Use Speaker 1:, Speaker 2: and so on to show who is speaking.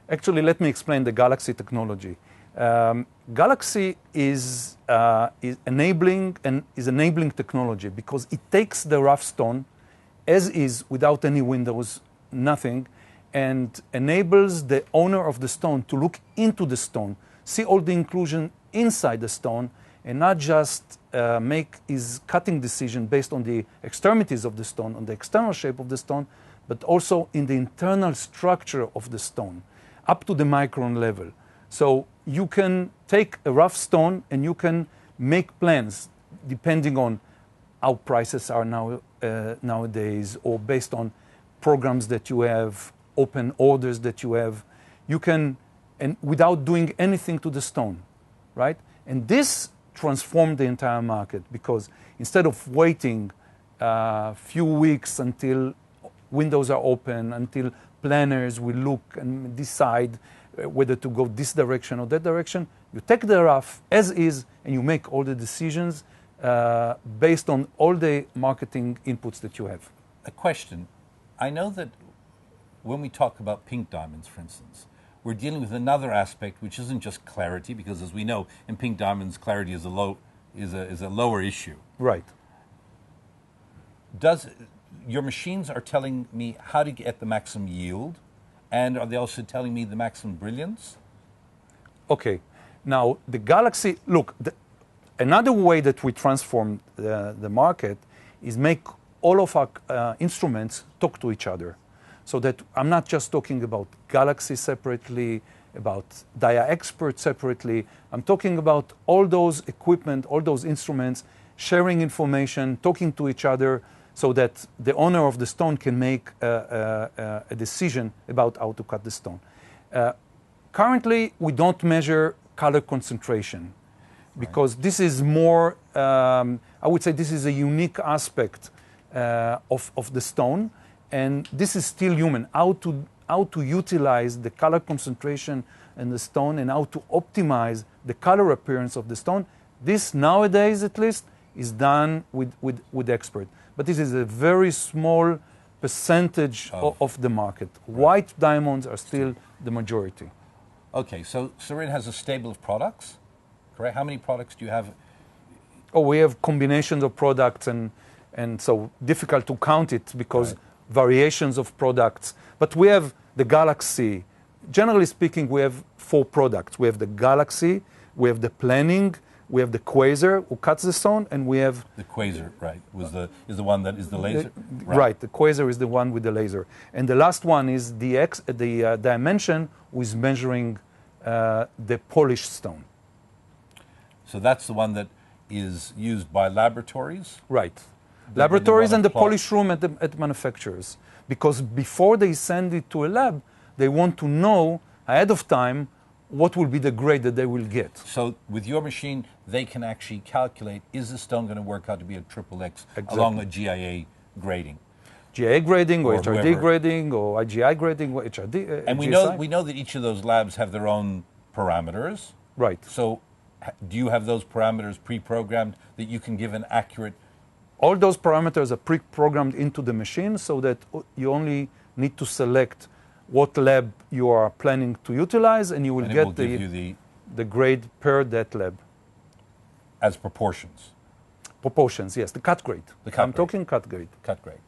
Speaker 1: Actually, let me explain the Galaxy technology. Galaxy is enabling technology because it takes the rough stone as is, without any windows, nothing, and enables the owner of the stone to look into the stone, see all the inclusion inside the stone, and not just make his cutting decision based on the extremities of the stone, on the external shape of the stone, but also in the internal structure of the stone, up to the micron level. So you can take a rough stone and you can make plans depending on how prices are nowadays, or based on programs that you have, open orders that you have. You can, and without doing anything to the stone, right? And this transformed the entire market, because instead of waiting a few weeks until windows are open, until planners will look and decide whether to go this direction or that direction, you take the rough as is and you make all the decisions based on all the marketing inputs that you have.
Speaker 2: A question. I know that when we talk about pink diamonds, for instance, we're dealing with another aspect which isn't just clarity, because as we know, in pink diamonds, clarity is a lower issue.
Speaker 1: Right.
Speaker 2: Your machines are telling me how to get the maximum yield, and are they also telling me the maximum brilliance?
Speaker 1: Okay. Now, the Galaxy, look, another way that we transform the market is make all of our instruments talk to each other. So that I'm not just talking about Galaxy separately, about Dia Expert separately. I'm talking about all those equipment, all those instruments, sharing information, talking to each other, so that the owner of the stone can make a decision about how to cut the stone. Currently, we don't measure color concentration, because this is more, I would say this is a unique aspect of the stone. And this is still human, how to utilize the color concentration in the stone and how to optimize the color appearance of the stone. This, nowadays at least, is done with expert. But this is a very small percentage of the market. White diamonds are still the majority.
Speaker 2: Okay, so Sarine has a stable of products, correct? How many products do you have?
Speaker 1: Oh, we have combinations of products, and so difficult to count it, because variations of products. But we have the Galaxy. Generally speaking, we have 4 products. We have the Galaxy, we have the planning, we have the Quasar, who cuts the stone, and we have...
Speaker 2: The Quasar, right, is the one that is the laser?
Speaker 1: Right, the Quasar is the one with the laser. And the last one is the Dimension, who is measuring the polished stone.
Speaker 2: So that's the one that is used by laboratories?
Speaker 1: Right. Laboratories and the polish room at manufacturers. Because before they send it to a lab, they want to know ahead of time what will be the grade that they will get.
Speaker 2: So with your machine, they can actually calculate, is the stone going to work out to be a XXX along a GIA grading?
Speaker 1: GIA grading, or HRD grading, or IGI grading, or HRD.
Speaker 2: And we know that each of those labs have their own parameters.
Speaker 1: Right.
Speaker 2: So do you have those parameters pre-programmed that you can give an accurate...
Speaker 1: All those parameters are pre-programmed into the machine, so that you only need to select what lab you are planning to utilize, and you will get the grade per that lab.
Speaker 2: As proportions?
Speaker 1: Proportions, yes, the cut grade. I'm talking cut grade.
Speaker 2: Cut grade.